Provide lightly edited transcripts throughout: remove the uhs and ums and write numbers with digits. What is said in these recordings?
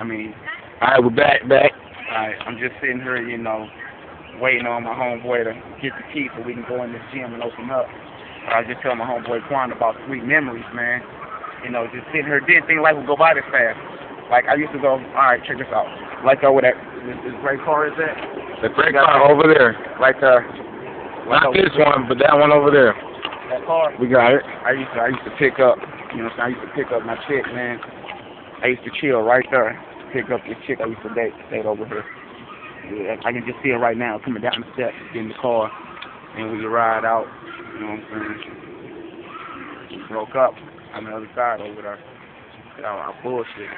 I mean, Alright, we're back. I'm just sitting here, waiting on my homeboy to get the key so we can go in this gym and open up. I was just telling my homeboy Quan about sweet memories, man. Just sitting here, didn't think life would go by this fast. Like, I used to go, alright, check this out. Like, where that, this gray car is at? The gray car over there. Right there. Not this one, but that one over there. That car? We got it. I used to pick up, I used to pick up my chick, man. I used to chill right there. Pick up this chick I used to date over here. Yeah, I can just see her right now coming down the steps, get in the car, and we can ride out. You know what I'm saying? She broke up on the other side over there. I bullshit.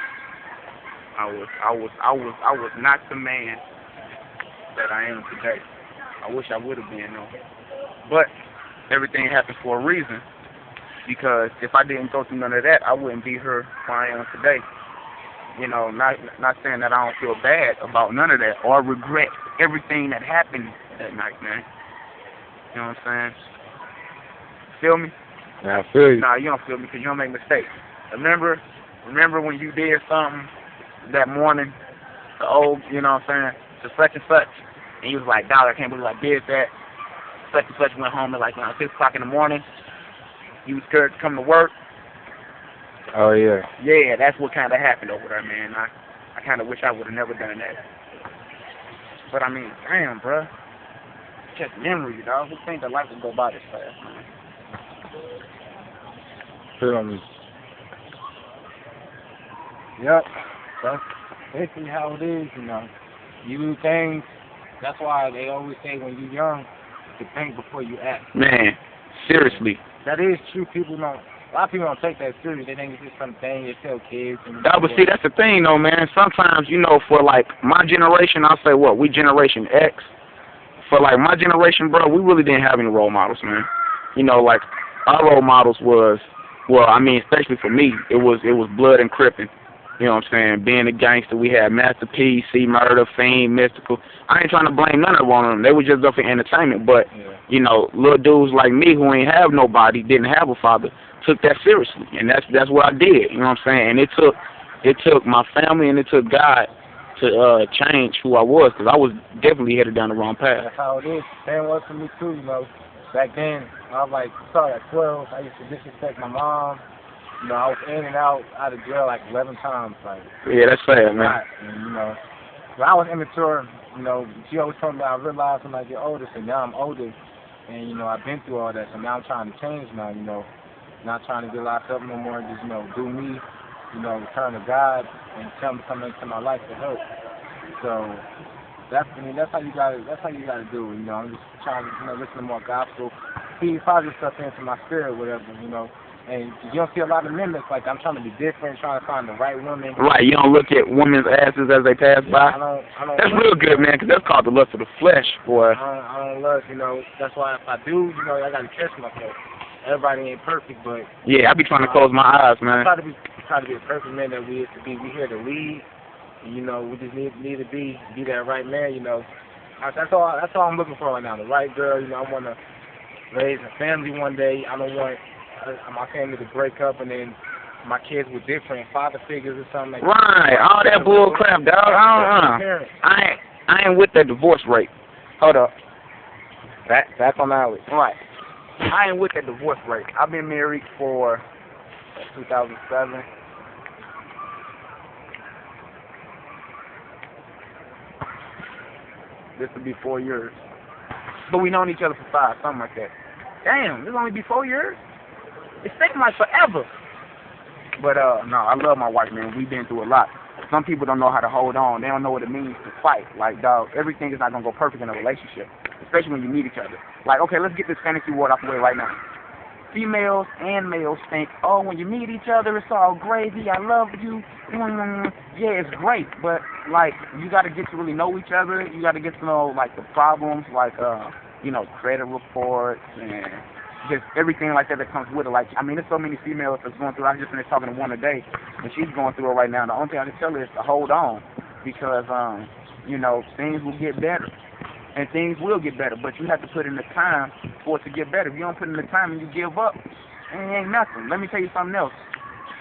I was not the man that I am today. I wish I would have been though. But everything happens for a reason. Because if I didn't go through none of that, I wouldn't be here where I am today. Not saying that I don't feel bad about none of that or regret everything that happened that night, man. You know what I'm saying? Feel me? Yeah, I feel you. Nah, you don't feel me because you don't make mistakes. Remember when you did something that morning to you know what I'm saying, to such and such, and you was like, dog, I can't believe I did that. Such and such went home at like 6 o'clock in the morning. You was scared to come to work. Oh, yeah. Yeah, that's what kind of happened over there, man. I kind of wish I would have never done that. But, I mean, damn, bruh. Just memory, dog. Who think that life would go by this fast, man? Feel me. Yep. That's basically how it is, You do things. That's why they always say when you're young, to think before you act. Man, seriously. That is true. A lot of people don't take that serious. They think it's just something they tell kids. But see, that's the thing, though, man. Sometimes, for, like, my generation, I'll say, we Generation X. For, like, my generation, bro, we really didn't have any role models, man. Like, our role models was, especially for me, it was Blood and Crippin'. You know what I'm saying? Being a gangster, we had Master P, C Murder, Fiend, Mystical. I ain't trying to blame none of them. They were just up for entertainment. But, little dudes like me who ain't have nobody, didn't have a father, took that seriously. And that's what I did. You know what I'm saying? And it took my family and it took God to change who I was, because I was definitely headed down the wrong path. That's how it is. Same was for me, too, Back then, I was at 12, I used to disrespect my mom. I was in and out of jail like 11 times. Yeah, that's sad, man. And, when I was immature, she always told me I realized when I get older, so now I'm older, and, I've been through all that, so now I'm trying to change now, not trying to get locked up no more, just, do me, turn to God, and tell him to come into my life to help. So, that's how you gotta do it, I'm just trying to, listen to more gospel, feed positive stuff into my spirit, whatever, And you don't see a lot of men that's like, I'm trying to be different, trying to find the right woman. Right, you don't look at women's asses as they pass by. I don't that's real good, man, because that's called the lust of the flesh, boy. I don't lust, That's why if I do, I got to catch myself. Everybody ain't perfect, but... Yeah, I be trying to close my eyes, man. I try to be a perfect man that we is to be. We here to lead. And, we just need to be that right man, That's all I'm looking for right now. The right girl, I want to raise a family one day. I don't want... my family to break up and then my kids with different father figures or something like that. Right, all that bull crap, dog. I ain't with that divorce rate. Hold up. That's on Alex. Right. I ain't with that divorce rate. I've been married for 2007. This will be 4 years. But we known each other for 5, something like that. Damn, this only be 4 years? It seems like forever. But, no, I love my wife, man. We've been through a lot. Some people don't know how to hold on. They don't know what it means to fight. Like, dog, everything is not going to go perfect in a relationship, especially when you meet each other. Like, okay, let's get this fantasy word off the way right now. Females and males think, oh, when you meet each other, it's all gravy. I love you. Yeah, it's great. But, like, you got to get to really know each other. You got to get to know, like, the problems, like, credit reports and just everything like that comes with it. Like, there's so many females that's going through. I just finished talking to one today, and she's going through it right now. The only thing I can tell her is to hold on, because, things will get better. And things will get better, but you have to put in the time for it to get better. If you don't put in the time and you give up, it ain't nothing. Let me tell you something else.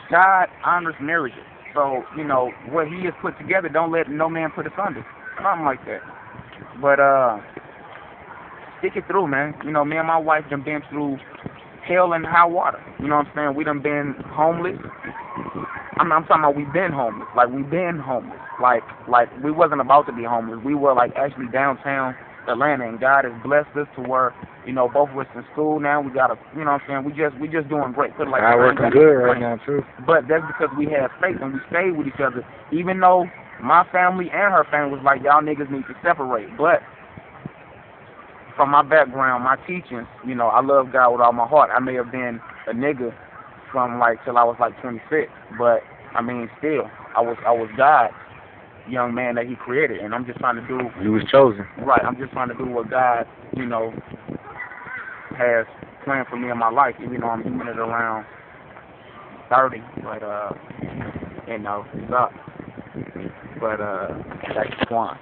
God honors marriages. So, you know, what he has put together, don't let no man put asunder. Something like that. But, stick it through, man. You know, me and my wife done been through hell and high water. You know what I'm saying? We done been homeless. I'm talking about we've been homeless. Like, we've been homeless. Like we wasn't about to be homeless. We were, like, actually downtown Atlanta, and God has blessed us to where, you know, both of us in school now. We got a, you know what I'm saying? We just doing great. Put it like I'm working good right now, too. But that's because we had faith and we stayed with each other, even though my family and her family was like, y'all niggas need to separate. But from my background, my teachings, you know, I love God with all my heart. I may have been a nigga from like till I was like 26, but I mean, still, I was God's young man that He created, and I'm just trying to do. You was chosen. Right. I'm just trying to do what God, you know, has planned for me in my life. Even though I'm doing it around 30, but you know, it's up. But that's Quan.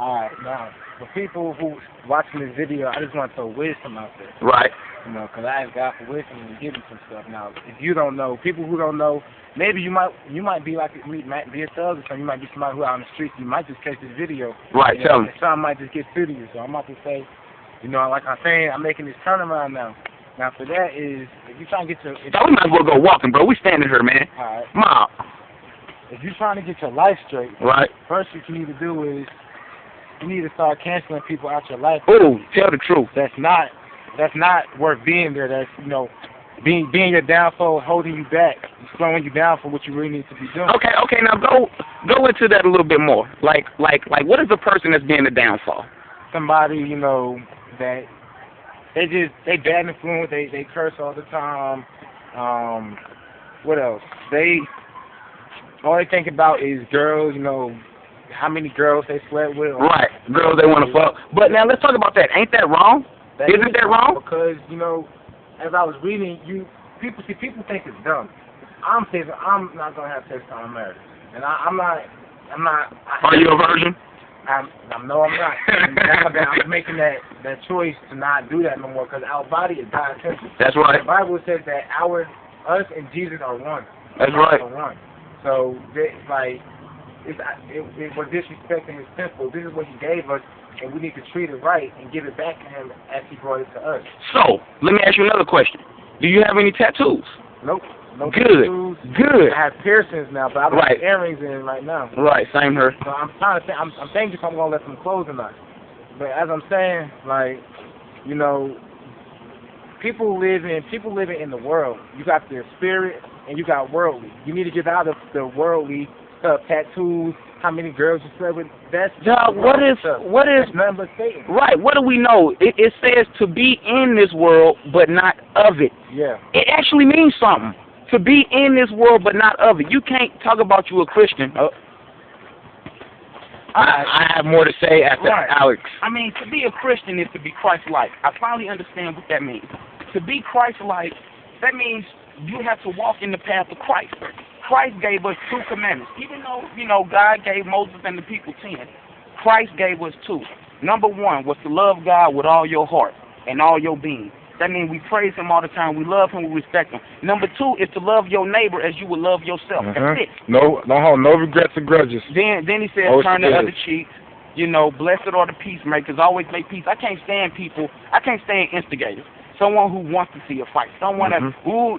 Alright, now, for people who watching this video, I just want to throw wisdom out there. Right. You know, because I asked God for wisdom and give me some stuff. Now, if you don't know, people who don't know, maybe you might be like, you might be a thug or something. You might be somebody who out on the streets. You might just catch this video. Right, tell me. And something might just get through to you. So I'm about to say, you know, like I'm saying, I'm making this turnaround now. Now, for that is, if you're trying to get your... We might as well go walking, bro. We standing here, man. Alright. Mom. If you're trying to get your life straight, Right. first what you need to do is, you need to start canceling people out your life. Ooh, tell the truth. That's not worth being there. That's, you know, being your downfall, holding you back, slowing you down for what you really need to be doing. Okay, now go into that a little bit more. Like what is a person that's being the downfall? Somebody, you know, that they bad influence, they curse all the time. What else? All they think about is girls, you know, how many girls they slept with. Right, girls they want to fuck. But now let's talk about that. Ain't that wrong? Isn't that wrong? Because, you know, as I was reading, people think it's dumb. I'm not gonna have sex till I'm married, and I'm not. Are you a virgin? No, I'm not. I'm making that choice to not do that no more because our body is God's temple. That's right. The Bible says that us and Jesus are one. That's right. Are one. So, we're disrespecting His temple. This is what He gave us, and we need to treat it right and give it back to Him as He brought it to us. So, let me ask you another question. Do you have any tattoos? Nope. No Good. tattoos. Good. I have piercings now, but I don't have earrings in right now. Right, same here. So I'm trying to think. I'm thinking if I'm gonna let them close or not. But as I'm saying, like, you know, people living in the world. You got their spirit and you got worldly. You need to get out of the worldly stuff, tattoos, how many girls you slept with. That's what is nothing but Satan. Right, what do we know? It says to be in this world but not of it. Yeah. It actually means something. To be in this world but not of it. You can't talk about you a Christian. I have more to say after Alex. I mean, to be a Christian is to be Christ-like. I finally understand what that means. To be Christ-like, that means you have to walk in the path of Christ. Christ gave us 2 commandments. Even though, you know, God gave Moses and the people 10, Christ gave us 2. Number 1 was to love God with all your heart and all your being. That means we praise Him all the time. We love Him. We respect Him. Number 2 is to love your neighbor as you would love yourself. That's it. No regrets or grudges. Then He says, turn the other cheek. You know, blessed are the peacemakers. Always make peace. I can't stand people. I can't stand instigators. Someone who wants to see a fight. Someone that,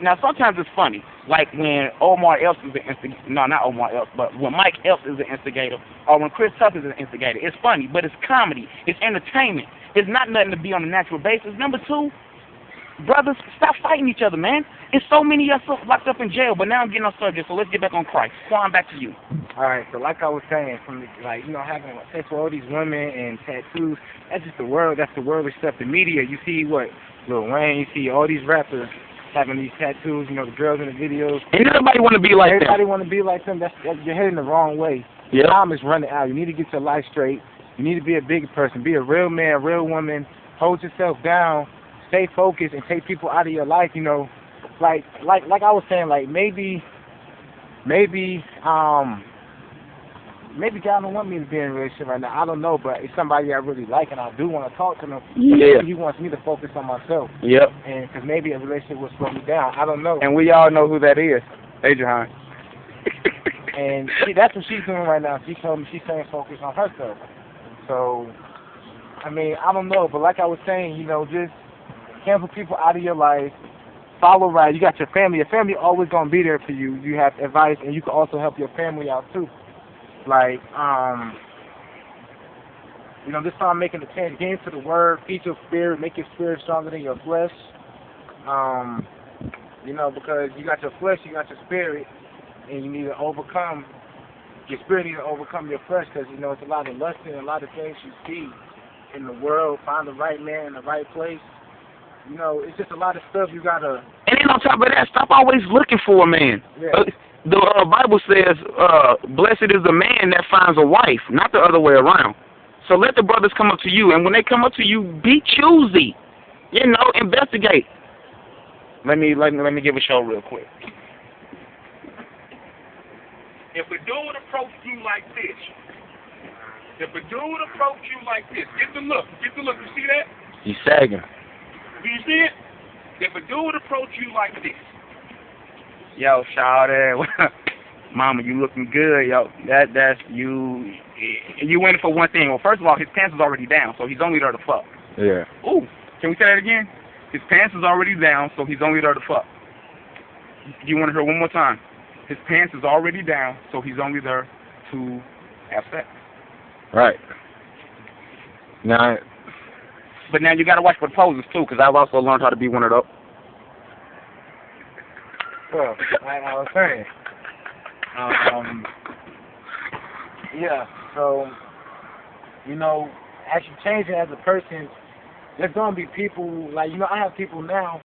now sometimes it's funny. Like when Omar Epps is an instigator. No, not Omar Epps, but when Mike Epps is an instigator, or when Chris Tucker is an instigator. It's funny, but it's comedy. It's entertainment. It's not nothing to be on a natural basis. Number 2, brothers, stop fighting each other, man. It's so many of us locked up in jail, but now I'm getting on subject, so let's get back on Christ. Quan, back to you. All right, so like I was saying, having sex with all these women and tattoos, that's just the world. That's the worldly stuff. The media, you see what Lil Wayne, you see all these rappers having these tattoos. You know, the girls in the videos. And everybody want to be like them. Everybody want to be like them. You're heading the wrong way. Yep. Time is running out. You need to get your life straight. You need to be a bigger person. Be a real man, a real woman. Hold yourself down. Stay focused and take people out of your life. You know, like I was saying, like maybe God don't want me to be in a relationship right now. I don't know, but it's somebody I really like and I do want to talk to them. Yeah. He wants me to focus on myself. Yep. And because maybe a relationship will slow me down. I don't know. And we all know who that is. Adrian. And that's what she's doing right now. She told me she's staying focused on herself. So, I mean, I don't know, but like I was saying, you know, just cancel people out of your life. Follow right. You got your family. Your family always gonna be there for you. You have advice, and you can also help your family out too. Like, you know, this time making a change. Get into the word, feed your spirit, make your spirit stronger than your flesh. You know, because you got your flesh, you got your spirit, and you need to overcome. Your spirit needs to overcome your flesh, because you know it's a lot of lust and a lot of things you see in the world. Find the right man in the right place. You know, it's just a lot of stuff you gotta. And then on top of that, stop always looking for a man. Yeah. The Bible says, blessed is the man that finds a wife, not the other way around. So let the brothers come up to you, and when they come up to you, be choosy. You know, investigate. Let me give a show real quick. If a dude approach you like this, get the look. You see that? He's sagging. Do you see it? If a dude approach you like this, Yo, shawty, mama, you looking good, yo. That's you. You went for one thing. Well, first of all, his pants is already down, so he's only there to fuck. Yeah. Ooh, can we say that again? His pants is already down, so he's only there to fuck. Do you want to hear one more time? His pants is already down, so he's only there to have sex. Right. Now, But now you got to watch for the poses too, because I've also learned how to be one of those. Well, I was saying. Yeah, so, you know, as you changing as a person, there's going to be people, like, you know, I have people now